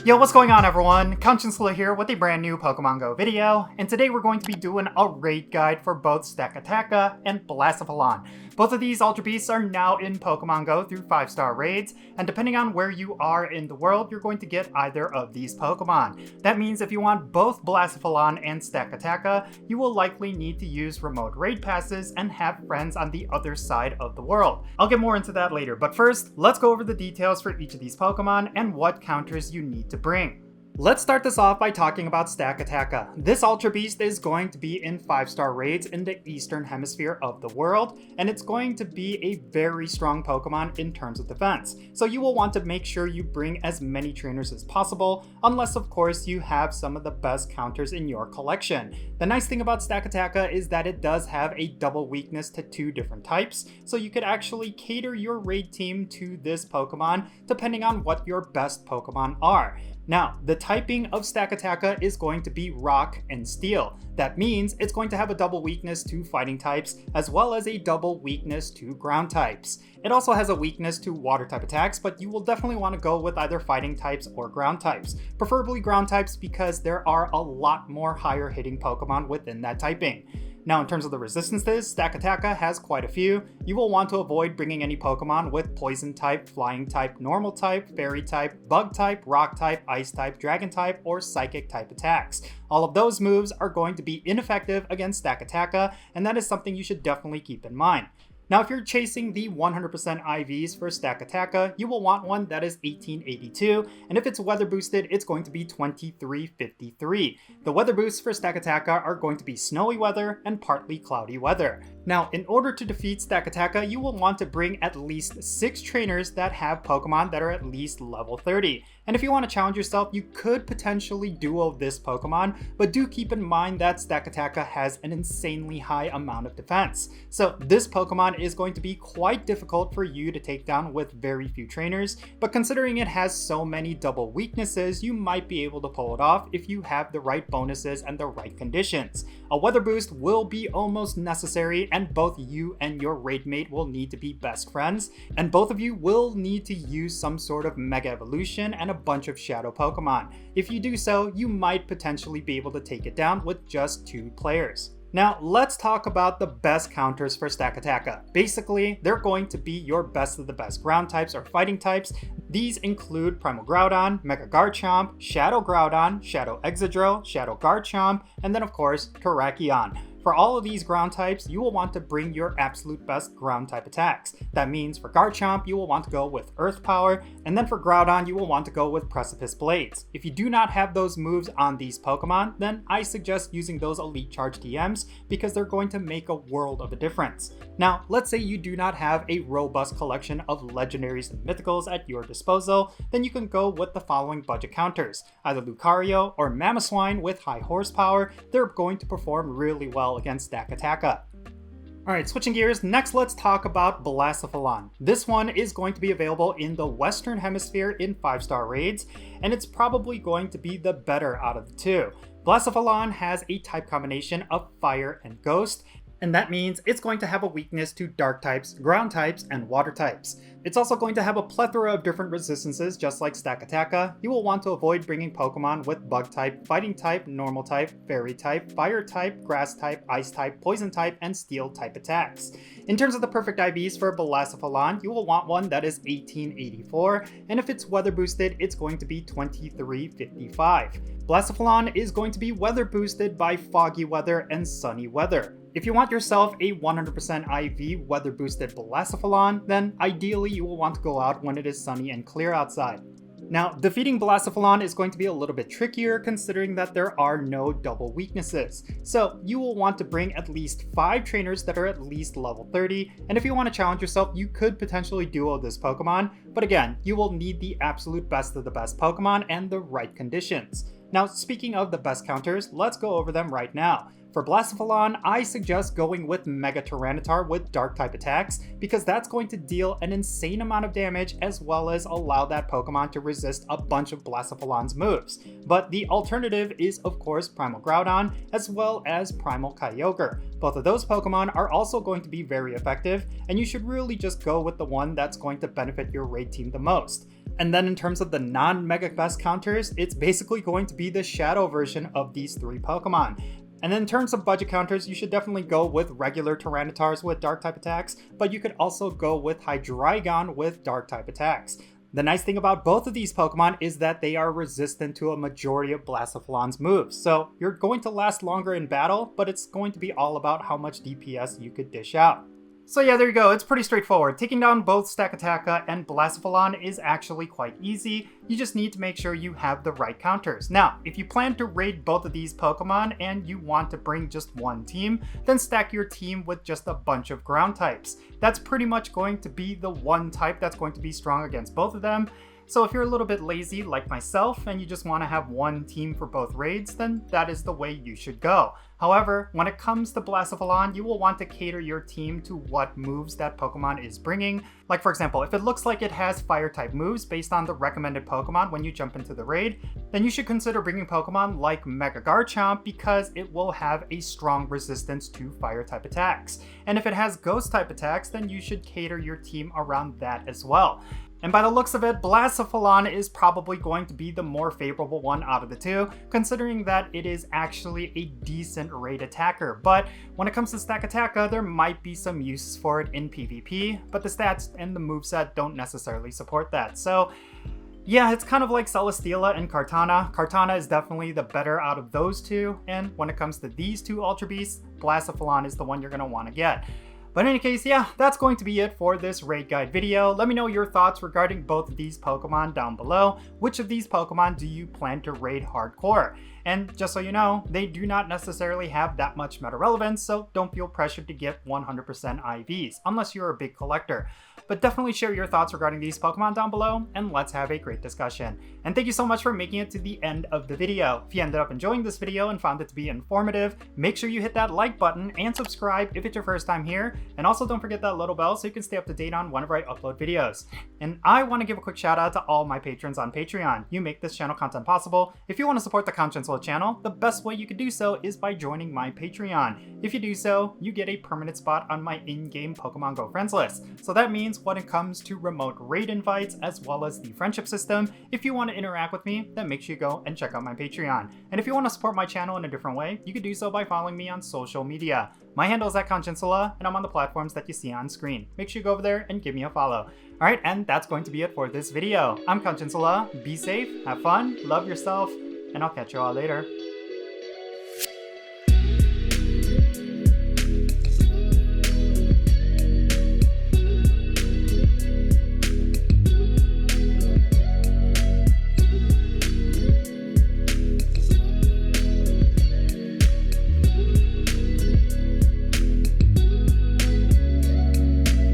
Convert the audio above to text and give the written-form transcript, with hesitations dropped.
Yo, what's going on everyone? Jinsula here with a brand new Pokemon GO video, and today we're going to be doing a raid guide for both Stakataka and Blacephalon. Both of these Ultra Beasts are now in Pokemon GO through 5-star raids, and depending on where you are in the world, you're going to get either of these Pokemon. That means if you want both Blacephalon and Stakataka, you will likely need to use remote raid passes and have friends on the other side of the world. I'll get more into that later, but first, let's go over the details for each of these Pokemon and what counters you need to bring. Let's start this off by talking about Stakataka. This Ultra Beast is going to be in 5-star raids in the eastern hemisphere of the world, and it's going to be a very strong Pokemon in terms of defense. So you will want to make sure you bring as many trainers as possible, unless of course you have some of the best counters in your collection. The nice thing about Stakataka is that it does have a double weakness to 2 different types, so you could actually cater your raid team to this Pokemon depending on what your best Pokemon are. Now, the typing of Stakataka is going to be Rock and Steel. That means it's going to have a double weakness to fighting types, as well as a double weakness to ground types. It also has a weakness to water type attacks, but you will definitely want to go with either fighting types or ground types. Preferably ground types because there are a lot more higher hitting Pokemon within that typing. Now, in terms of the resistances, Stakataka has quite a few. You will want to avoid bringing any Pokemon with Poison type, Flying type, Normal type, Fairy type, Bug type, Rock type, Ice type, Dragon type, or Psychic type attacks. All of those moves are going to be ineffective against Stakataka, and that is something you should definitely keep in mind. Now, if you're chasing the 100% IVs for Stakataka, you will want one that is 1882, and if it's weather boosted, it's going to be 2353. The weather boosts for Stakataka are going to be snowy weather and partly cloudy weather. Now, in order to defeat Stakataka, you will want to bring at least 6 trainers that have Pokemon that are at least level 30. And if you want to challenge yourself, you could potentially duo this Pokemon, but do keep in mind that Stakataka has an insanely high amount of defense. So this Pokemon is going to be quite difficult for you to take down with very few trainers, but considering it has so many double weaknesses, you might be able to pull it off if you have the right bonuses and the right conditions. A weather boost will be almost necessary, and both you and your raid mate will need to be best friends, and both of you will need to use some sort of Mega Evolution and a bunch of Shadow Pokemon. If you do so, you might potentially be able to take it down with just 2 players. Now, let's talk about the best counters for Stakataka. Basically, they're going to be your best of the best ground types or fighting types. These include Primal Groudon, Mega Garchomp, Shadow Groudon, Shadow Exeggutor, Shadow Garchomp, and then of course, Terrakion. For all of these ground types, you will want to bring your absolute best ground type attacks. That means for Garchomp, you will want to go with Earth Power, and then for Groudon, you will want to go with Precipice Blades. If you do not have those moves on these Pokemon, then I suggest using those Elite Charge TMs because they're going to make a world of a difference. Now, let's say you do not have a robust collection of legendaries and mythicals at your disposal, then you can go with the following budget counters. Either Lucario or Mamoswine with high horsepower, they're going to perform really well against Stakataka. Alright, switching gears, next let's talk about Blacephalon. This one is going to be available in the Western Hemisphere in 5-star raids, and it's probably going to be the better out of the 2. Blacephalon has a type combination of Fire and Ghost, and that means it's going to have a weakness to dark types, ground types, and water types. It's also going to have a plethora of different resistances just like Stakataka. You will want to avoid bringing Pokemon with bug type, fighting type, normal type, fairy type, fire type, grass type, ice type, poison type, and steel type attacks. In terms of the perfect IVs for Blacephalon, you will want one that is 1884, and if it's weather boosted, it's going to be 2355. Blacephalon is going to be weather boosted by foggy weather and sunny weather. If you want yourself a 100% IV weather boosted Blacephalon, then ideally you will want to go out when it is sunny and clear outside. Now, defeating Blacephalon is going to be a little bit trickier considering that there are no double weaknesses. So you will want to bring at least 5 trainers that are at least level 30, and if you want to challenge yourself, you could potentially duo this Pokemon, but again, you will need the absolute best of the best Pokemon and the right conditions. Now, speaking of the best counters, let's go over them right now. For Blacephalon, I suggest going with Mega Tyranitar with Dark type attacks, because that's going to deal an insane amount of damage as well as allow that Pokemon to resist a bunch of Blacephalon's moves. But the alternative is of course Primal Groudon as well as Primal Kyogre. Both of those Pokemon are also going to be very effective, and you should really just go with the one that's going to benefit your raid team the most. And then in terms of the non-Mega Best counters, it's basically going to be the Shadow version of these three Pokemon. And then in terms of budget counters, you should definitely go with regular Tyranitars with Dark type attacks, but you could also go with Hydreigon with Dark type attacks. The nice thing about both of these Pokemon is that they are resistant to a majority of Blacephalon's moves, so you're going to last longer in battle, but it's going to be all about how much DPS you could dish out. So yeah, there you go, it's pretty straightforward. Taking down both Stakataka and Blacephalon is actually quite easy. You just need to make sure you have the right counters. Now, if you plan to raid both of these Pokemon and you want to bring just one team, then stack your team with just a bunch of ground types. That's pretty much going to be the one type that's going to be strong against both of them. So if you're a little bit lazy like myself and you just want to have one team for both raids, then that is the way you should go. However, when it comes to Blacephalon, you will want to cater your team to what moves that Pokemon is bringing. Like for example, if it looks like it has fire type moves based on the recommended Pokemon when you jump into the raid, then you should consider bringing Pokemon like Mega Garchomp because it will have a strong resistance to fire type attacks. And if it has ghost type attacks, then you should cater your team around that as well. And by the looks of it, Blacephalon is probably going to be the more favorable one out of the two, considering that it is actually a decent raid attacker. But when it comes to Stakataka, there might be some uses for it in PvP, but the stats and the moveset don't necessarily support that. So yeah, it's kind of like Celesteela and Kartana. Kartana is definitely the better out of those two, and when it comes to these two Ultra Beasts, Blacephalon is the one you're going to want to get. But in any case, yeah, that's going to be it for this raid guide video. Let me know your thoughts regarding both of these Pokemon down below. Which of these Pokemon do you plan to raid hardcore? And just so you know, they do not necessarily have that much meta relevance, so don't feel pressured to get 100% IVs, unless you're a big collector. But definitely share your thoughts regarding these Pokemon down below, and let's have a great discussion. And thank you so much for making it to the end of the video. If you ended up enjoying this video and found it to be informative, make sure you hit that like button and subscribe if it's your first time here. And also don't forget that little bell so you can stay up to date on whenever I upload videos. And I want to give a quick shout out to all my patrons on Patreon. You make this channel content possible. If you want to support the Jinsula channel, the best way you can do so is by joining my Patreon. If you do so, you get a permanent spot on my in-game Pokemon GO friends list. So that means when it comes to remote raid invites as well as the friendship system, if you want to interact with me, then make sure you go and check out my Patreon. And if you want to support my channel in a different way, you can do so by following me on social media. My handle is @Jinsula, and I'm on the platforms that you see on screen. Make sure you go over there and give me a follow. Alright, and that's going to be it for this video. I'm Jinsula. Be safe, have fun, love yourself, and I'll catch you all later.